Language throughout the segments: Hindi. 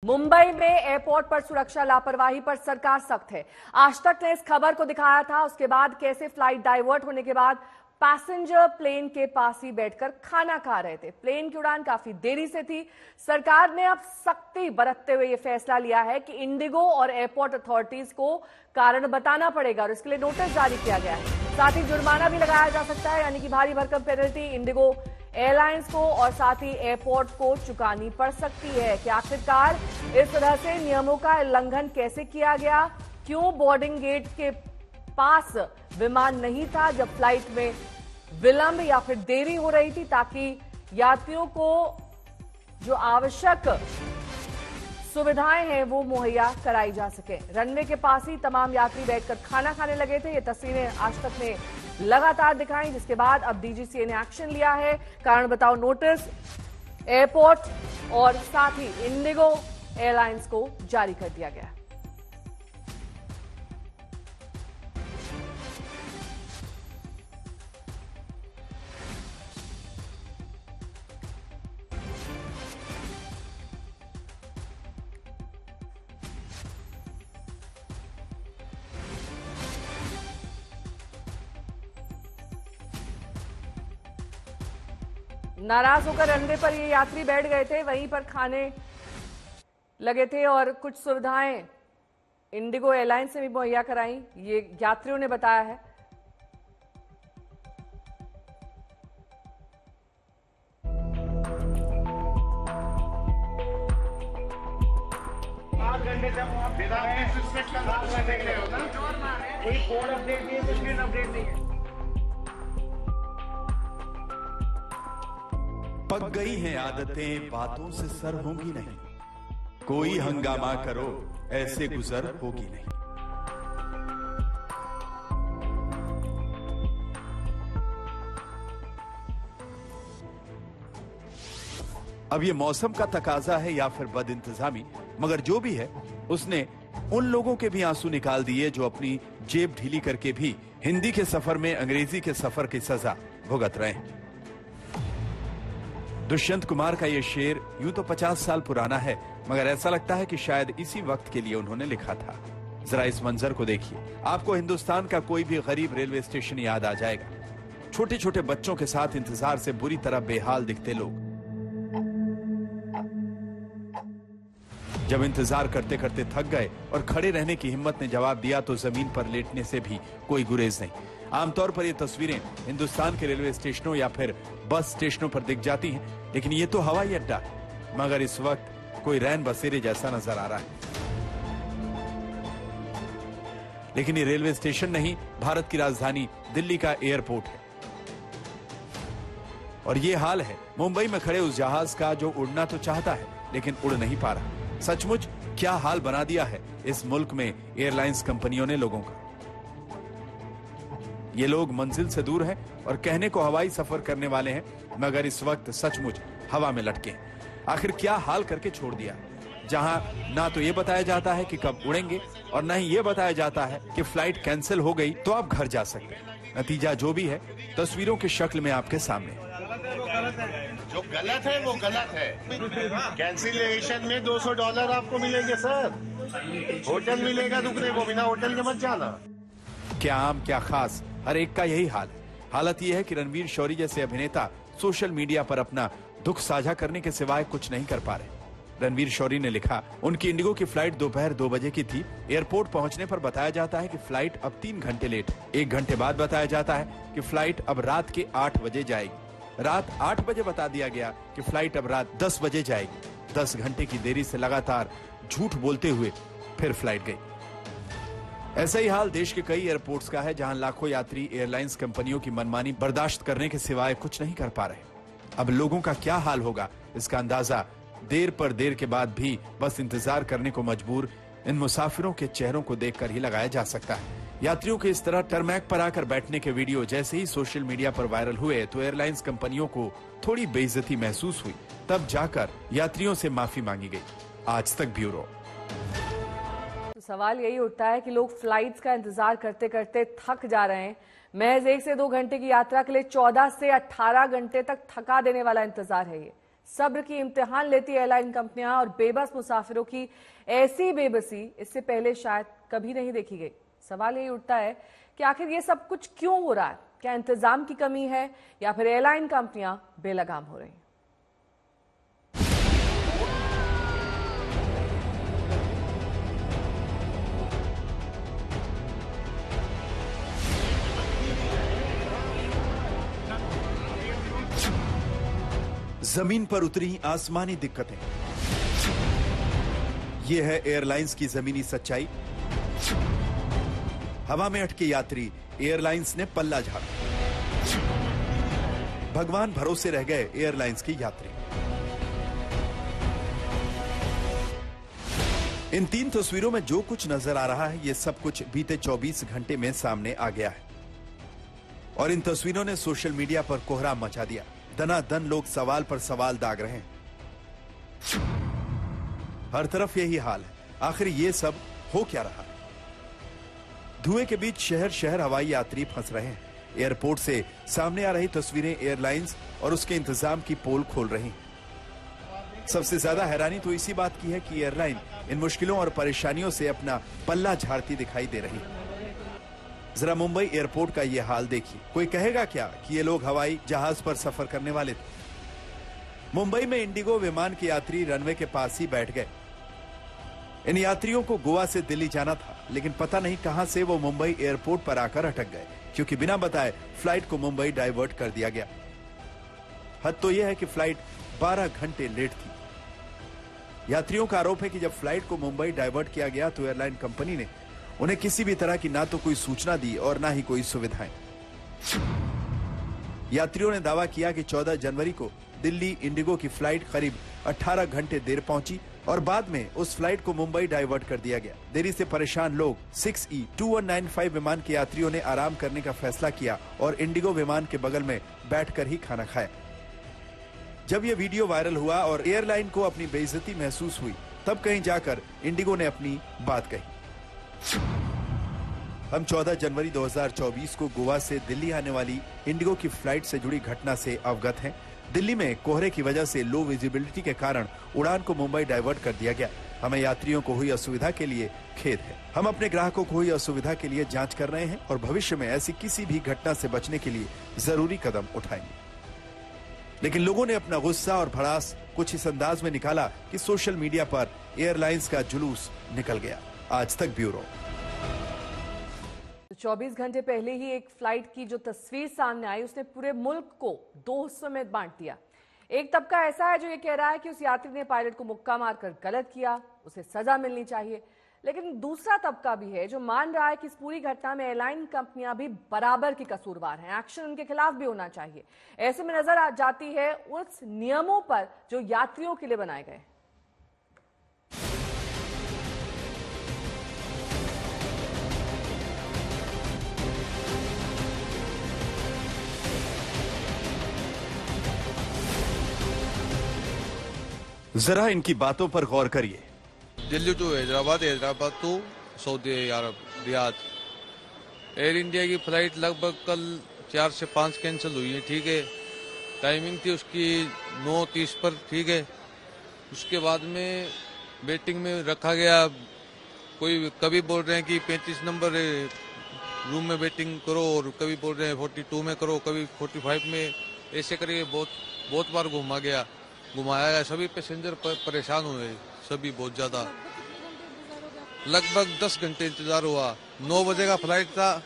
मुंबई में एयरपोर्ट पर सुरक्षा लापरवाही पर सरकार सख्त है। आज तक ने इस खबर को दिखाया था, उसके बाद कैसे फ्लाइट डाइवर्ट होने के बाद पैसेंजर प्लेन के पास ही बैठकर खाना खा रहे थे। प्लेन की उड़ान काफी देरी से थी। सरकार ने अब सख्ती बरतते हुए यह फैसला लिया है कि इंडिगो और एयरपोर्ट अथॉरिटीज को कारण बताना पड़ेगा और इसके लिए नोटिस जारी किया गया है। साथ ही जुर्माना भी लगाया जा सकता है, यानी कि भारी भरकम पेनल्टी इंडिगो एयरलाइंस को और साथ ही एयरपोर्ट को चुकानी पड़ सकती है। कि आखिरकार इस तरह से नियमों का उल्लंघन कैसे किया गया, क्यों बोर्डिंग गेट के पास विमान नहीं था जब फ्लाइट में विलंब या फिर देरी हो रही थी, ताकि यात्रियों को जो आवश्यक सुविधाएं हैं वो मुहैया कराई जा सके। रनवे के पास ही तमाम यात्री बैठकर खाना खाने लगे थे। ये तस्वीरें आज तक ने लगातार दिखाई, जिसके बाद अब डीजीसीए ने एक्शन लिया है। कारण बताओ नोटिस एयरपोर्ट और साथ ही इंडिगो एयरलाइंस को जारी कर दिया गया। नाराज होकर रनवे पर ये यात्री बैठ गए थे, वहीं पर खाने लगे थे और कुछ सुविधाएं इंडिगो एयरलाइंस से भी मुहैया कराई, ये यात्रियों ने बताया है। घंटे तक वहाँ बिना डिसरिस्पेक्ट का काम करने के लिए होता है। कोई कोड अपडेट नहीं है, कुछ भी अपडेट नहीं है। पक गई हैं आदतें, बातों से सर होंगी नहीं। कोई हंगामा करो, ऐसे गुजर होगी नहीं। अब ये मौसम का तकाजा है या फिर बदइंतजामी, मगर जो भी है उसने उन लोगों के भी आंसू निकाल दिए जो अपनी जेब ढीली करके भी हिंदी के सफर में अंग्रेजी के सफर की सजा भुगत रहे हैं। दुष्यंत कुमार का यह शेर यूं तो 50 साल पुराना है, मगर ऐसा लगता है कि शायद इसी वक्त के लिए उन्होंने लिखा था। जरा इस मंजर को देखिए, आपको हिंदुस्तान का कोई भी गरीब रेलवे स्टेशन याद आ जाएगा। छोटे छोटे बच्चों के साथ इंतजार से बुरी तरह बेहाल दिखते लोग। जब इंतजार करते करते थक गए और खड़े रहने की हिम्मत ने जवाब दिया तो जमीन पर लेटने से भी कोई गुरेज नहीं। आमतौर पर ये तस्वीरें हिंदुस्तान के रेलवे स्टेशनों या फिर बस स्टेशनों पर दिख जाती हैं, लेकिन ये तो हवाई अड्डा है, मगर इस वक्त कोई रैन बसेरे जैसा नजर आ रहा है। लेकिन ये रेलवे स्टेशन नहीं, भारत की राजधानी दिल्ली का एयरपोर्ट है। और ये हाल है मुंबई में खड़े उस जहाज का जो उड़ना तो चाहता है लेकिन उड़ नहीं पा रहा। सचमुच क्या हाल बना दिया है इस मुल्क में एयरलाइंस कंपनियों ने लोगों का। ये लोग मंजिल से दूर हैं और कहने को हवाई सफर करने वाले हैं, मगर इस वक्त सचमुच हवा में लटके। आखिर क्या हाल करके छोड़ दिया, जहां ना तो ये बताया जाता है कि कब उड़ेंगे और ना ही ये बताया जाता है कि फ्लाइट कैंसिल हो गई तो आप घर जा सकते हैं। नतीजा जो भी है तस्वीरों की शक्ल में आपके सामने। जो गलत है वो गलत है। कैंसिलेशन में $200 आपको मिलेंगे सर। होटल मिलेगा रुकने को, बिना होटल के मत जाना। क्या आम क्या खास, हर एक का यही हाल है। हालत यह है कि रणवीर शौरी जैसे अभिनेता सोशल मीडिया पर अपना दुख साझा करने के सिवाय कुछ नहीं कर पा रहे। रणवीर शौरी ने लिखा, उनकी इंडिगो की फ्लाइट दोपहर 2 बजे की थी। एयरपोर्ट पहुंचने पर बताया जाता है कि फ्लाइट अब 3 घंटे लेट। 1 घंटे बाद बताया जाता है कि फ्लाइट अब रात के 8 बजे जाएगी। रात 8 बजे बता दिया गया कि फ्लाइट अब रात 10 बजे जाएगी। 10 घंटे की देरी से लगातार झूठ बोलते हुए फिर फ्लाइट गई। ऐसा ही हाल देश के कई एयरपोर्ट्स का है, जहां लाखों यात्री एयरलाइंस कंपनियों की मनमानी बर्दाश्त करने के सिवाय कुछ नहीं कर पा रहे। अब लोगों का क्या हाल होगा, इसका अंदाजा देर पर देर के बाद भी बस इंतजार करने को मजबूर इन मुसाफिरों के चेहरों को देखकर ही लगाया जा सकता है। यात्रियों के इस तरह टरमैक पर आकर बैठने के वीडियो जैसे ही सोशल मीडिया पर वायरल हुए तो एयरलाइंस कंपनियों को थोड़ी बेइज्जती महसूस हुई। तब जाकर यात्रियों से माफी मांगी गई। आज तक ब्यूरो। तो सवाल यही उठता है कि लोग फ्लाइट्स का इंतजार करते करते थक जा रहे हैं। महज 1 से 2 घंटे की यात्रा के लिए 14 से 18 घंटे तक थका देने वाला इंतजार है ये। सब्र की इम्तिहान लेती एयरलाइन कंपनियां और बेबस मुसाफिरों की ऐसी बेबसी इससे पहले शायद कभी नहीं देखी गई। सवाल यही उठता है कि आखिर ये सब कुछ क्यों हो रहा है? क्या इंतजाम की कमी है या फिर एयरलाइन कंपनियां बेलगाम हो रही हैं? जमीन पर उतरी आसमानी दिक्कतें। यह है एयरलाइंस की जमीनी सच्चाई। हवा में अटके यात्री, एयरलाइंस ने पल्ला झाड़ा। भगवान भरोसे रह गए एयरलाइंस के यात्री। इन 3 तस्वीरों में जो कुछ नजर आ रहा है, यह सब कुछ बीते 24 घंटे में सामने आ गया है और इन तस्वीरों ने सोशल मीडिया पर कोहराम मचा दिया। दनादन लोग सवाल पर सवाल दाग रहे हैं। हर तरफ यही हाल है। आखिर ये सब हो क्या रहा है? धुएं के बीच शहर शहर हवाई यात्री फंस रहे हैं। एयरपोर्ट से सामने आ रही तस्वीरें एयरलाइंस और उसके इंतजाम की पोल खोल रही हैं। सबसे ज्यादा हैरानी तो इसी बात की है कि एयरलाइन इन मुश्किलों और परेशानियों से अपना पल्ला झाड़ती दिखाई दे रही है। जरा मुंबई एयरपोर्ट का ये हाल देखिए। कोई कहेगा क्या कि ये लोग हवाई जहाज पर सफर करने वाले थे? मुंबई में इंडिगो विमान के यात्री रनवे के पास ही बैठ गए। इन यात्रियों को गोवा से दिल्ली जाना था, लेकिन पता नहीं कहां से वो मुंबई एयरपोर्ट पर आकर अटक गए, क्योंकि बिना बताए फ्लाइट को मुंबई डाइवर्ट कर दिया गया। हद तो यह है कि फ्लाइट 12 घंटे लेट थी। यात्रियों का आरोप है कि जब फ्लाइट को मुंबई डाइवर्ट किया गया तो एयरलाइन कंपनी ने उन्हें किसी भी तरह की ना तो कोई सूचना दी और ना ही कोई सुविधाएं। यात्रियों ने दावा किया कि 14 जनवरी को दिल्ली इंडिगो की फ्लाइट करीब 18 घंटे देर पहुंची और बाद में उस फ्लाइट को मुंबई डाइवर्ट कर दिया गया। देरी से परेशान लोग 6E2195 विमान के यात्रियों ने आराम करने का फैसला किया और इंडिगो विमान के बगल में बैठकर ही खाना खाया। जब यह वीडियो वायरल हुआ और एयरलाइन को अपनी बेइज्जती महसूस हुई, तब कहीं जाकर इंडिगो ने अपनी बात कही। हम 14 जनवरी 2024 को गोवा से दिल्ली आने वाली इंडिगो की फ्लाइट से जुड़ी घटना से अवगत हैं। दिल्ली में कोहरे की वजह से लो विजिबिलिटी के कारण उड़ान को मुंबई डाइवर्ट कर दिया गया। हमें यात्रियों को हुई असुविधा के लिए खेद है। हम अपने ग्राहकों को हुई असुविधा के लिए जांच कर रहे हैं और भविष्य में ऐसी किसी भी घटना से बचने के लिए जरूरी कदम उठाएंगे। लेकिन लोगों ने अपना गुस्सा और भड़ास कुछ इस अंदाज में निकाला कि सोशल मीडिया पर एयरलाइंस का जुलूस निकल गया। आज तक ब्यूरो। 24 घंटे पहले ही एक फ्लाइट की जो तस्वीर सामने आई, उसने पूरे मुल्क को 2 हिस्सों में बांट दिया। एक तबका ऐसा है जो ये कह रहा है कि उस यात्री ने पायलट को मुक्का मारकर गलत किया, उसे सजा मिलनी चाहिए। लेकिन दूसरा तबका भी है जो मान रहा है कि इस पूरी घटना में एयरलाइन कंपनियां भी बराबर की कसूरवार हैं, एक्शन उनके खिलाफ भी होना चाहिए। ऐसे में नजर आ जाती है उस नियमों पर जो यात्रियों के लिए बनाए गए। जरा इनकी बातों पर गौर करिए। Delhi to Hyderabad, Hyderabad to Saudi Arab Riyadh. Air India की फ्लाइट लगभग कल 4 से 5 कैंसिल हुई है, ठीक है। टाइमिंग थी उसकी 9:30 पर, ठीक है। उसके बाद में वेटिंग में रखा गया। कोई कभी बोल रहे हैं कि 35 नंबर रूम में वेटिंग करो और कभी बोल रहे हैं 42 में करो, कभी 45 में। ऐसे करके बहुत बार घुमाया गया। सभी पैसेंजर परेशान हुए, सभी बहुत ज्यादा। लगभग 10 घंटे इंतजार हुआ। 9 बजे का फ्लाइट था,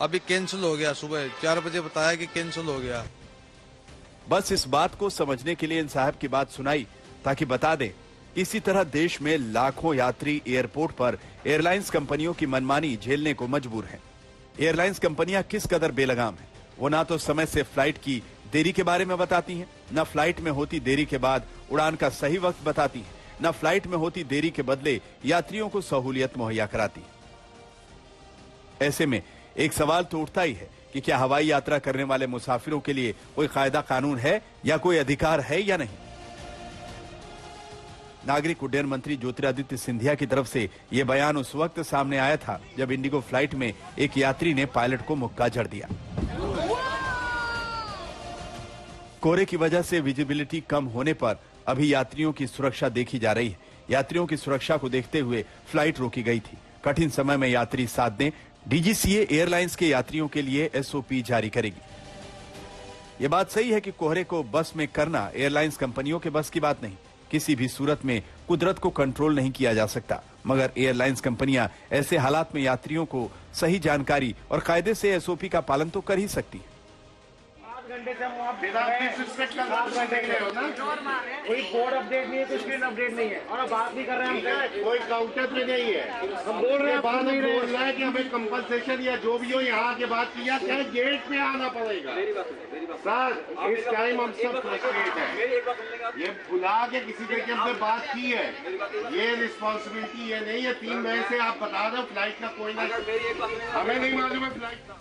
अभी कैंसिल हो गया। सुबह 4 बजे बताया कि कैंसिल हो गया। बस इस बात को समझने के लिए इन साहब की बात सुनाई, ताकि बता दें इसी तरह देश में लाखों यात्री एयरपोर्ट पर एयरलाइंस कंपनियों की मनमानी झेलने को मजबूर हैं। एयरलाइंस कंपनियां किस कदर बेलगाम हैं। वो ना तो समय से फ्लाइट की देरी के बारे में बताती हैं, न फ्लाइट में होती देरी के बाद उड़ान का सही वक्त बताती हैं, न फ्लाइट में होती देरी के बदले यात्रियों को सहूलियत मुहैया कराती है। ऐसे में एक सवाल तो उठता ही है कि क्या हवाई यात्रा करने वाले मुसाफिरों के लिए कोई कायदा कानून है या कोई अधिकार है या नहीं। नागरिक उड्डयन मंत्री ज्योतिरादित्य सिंधिया की तरफ से यह बयान उस वक्त सामने आया था जब इंडिगो फ्लाइट में एक यात्री ने पायलट को मुक्का जड़ दिया। कोहरे की वजह से विजिबिलिटी कम होने पर अभी यात्रियों की सुरक्षा देखी जा रही है। यात्रियों की सुरक्षा को देखते हुए फ्लाइट रोकी गई थी। कठिन समय में यात्री साथ दें, डीजीसीए एयरलाइंस के यात्रियों के लिए एसओपी जारी करेगी। ये बात सही है कि कोहरे को बस में करना एयरलाइंस कंपनियों के बस की बात नहीं। किसी भी सूरत में कुदरत को कंट्रोल नहीं किया जा सकता, मगर एयरलाइंस कंपनियां ऐसे हालात में यात्रियों को सही जानकारी और कायदे से एसओपी का पालन तो कर ही सकती है। कोई बोर्ड अपडेट नहीं है, कोई स्क्रीन अपडेट नहीं है, और बात नहीं कर रहे हैं। कोई काउंटर पे नहीं है। हम बोल रहे हैं, बात नहीं बोल रहा है कि हमें कंपनसेशन या जो भी हो यहाँ के बाद किया क्या गेट पे आना पड़ेगा। सर इस टाइम हम सब फ्रस्ट्रेट है। ये बुला के किसी तरीके हमसे बात की है, ये रिस्पॉन्सिबिलिटी ये नहीं है। 3 मई से आप बता दो फ्लाइट का कोई ना, हमें नहीं मालूम है फ्लाइट का।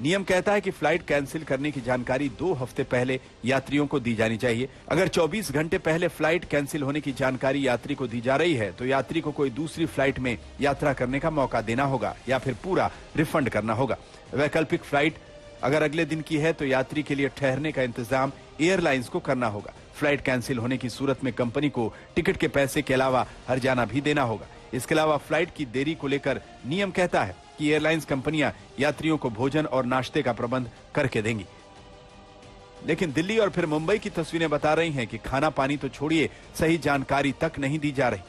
नियम कहता है कि फ्लाइट कैंसिल करने की जानकारी 2 हफ्ते पहले यात्रियों को दी जानी चाहिए। अगर 24 घंटे पहले फ्लाइट कैंसिल होने की जानकारी यात्री को दी जा रही है तो यात्री को कोई दूसरी फ्लाइट में यात्रा करने का मौका देना होगा या फिर पूरा रिफंड करना होगा। वैकल्पिक फ्लाइट अगर अगले दिन की है तो यात्री के लिए ठहरने का इंतजाम एयरलाइंस को करना होगा। फ्लाइट कैंसिल होने की सूरत में कंपनी को टिकट के पैसे के अलावा हर्जाना भी देना होगा। इसके अलावा फ्लाइट की देरी को लेकर नियम कहता है कि एयरलाइंस कंपनियां यात्रियों को भोजन और नाश्ते का प्रबंध करके देंगी। लेकिन दिल्ली और फिर मुंबई की तस्वीरें बता रही हैं कि खाना पानी तो छोड़िए, सही जानकारी तक नहीं दी जा रही।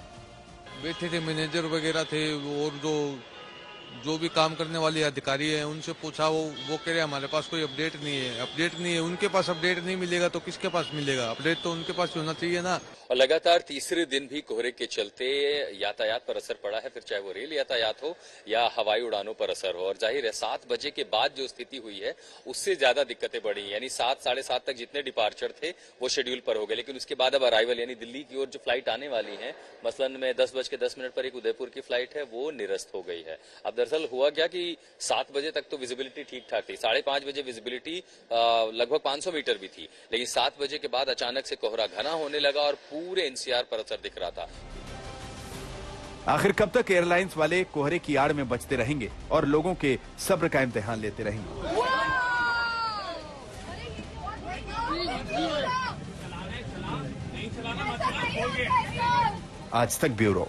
बैठे थे मैनेजर वगैरह थे और जो भी काम करने वाले अधिकारी हैं उनसे पूछा, वो कह रहे हमारे पास कोई अपडेट नहीं है। उनके पास अपडेट नहीं मिलेगा तो किसके पास मिलेगा? अपडेट तो उनके पास होना चाहिए ना। और लगातार तीसरे दिन भी कोहरे के चलते यातायात पर असर पड़ा है, फिर चाहे वो रेल यातायात हो या हवाई उड़ानों पर असर हो। और जाहिर है 7 बजे के बाद जो स्थिति हुई है उससे ज्यादा दिक्कतें बढ़ी, यानी 7 साढ़े 7 तक जितने डिपार्चर थे वो शेड्यूल पर हो गए। लेकिन उसके बाद अब अराइवल यानी दिल्ली की ओर जो फ्लाइट आने वाली है, मसलन में 10:10 पर एक उदयपुर की फ्लाइट है, वो निरस्त हो गई है। अब दरअसल हुआ क्या कि 7 बजे तक तो विजिबिलिटी ठीक ठाक थी, 5:30 बजे विजिबिलिटी लगभग 500 मीटर भी थी, लेकिन 7 बजे के बाद अचानक से कोहरा घना होने लगा और पूरे एनसीआर पर असर दिख रहा था। आखिर कब तक एयरलाइंस वाले कोहरे की आड़ में बचते रहेंगे और लोगों के सब्र का इम्तिहान लेते रहेंगे? आज तक ब्यूरो।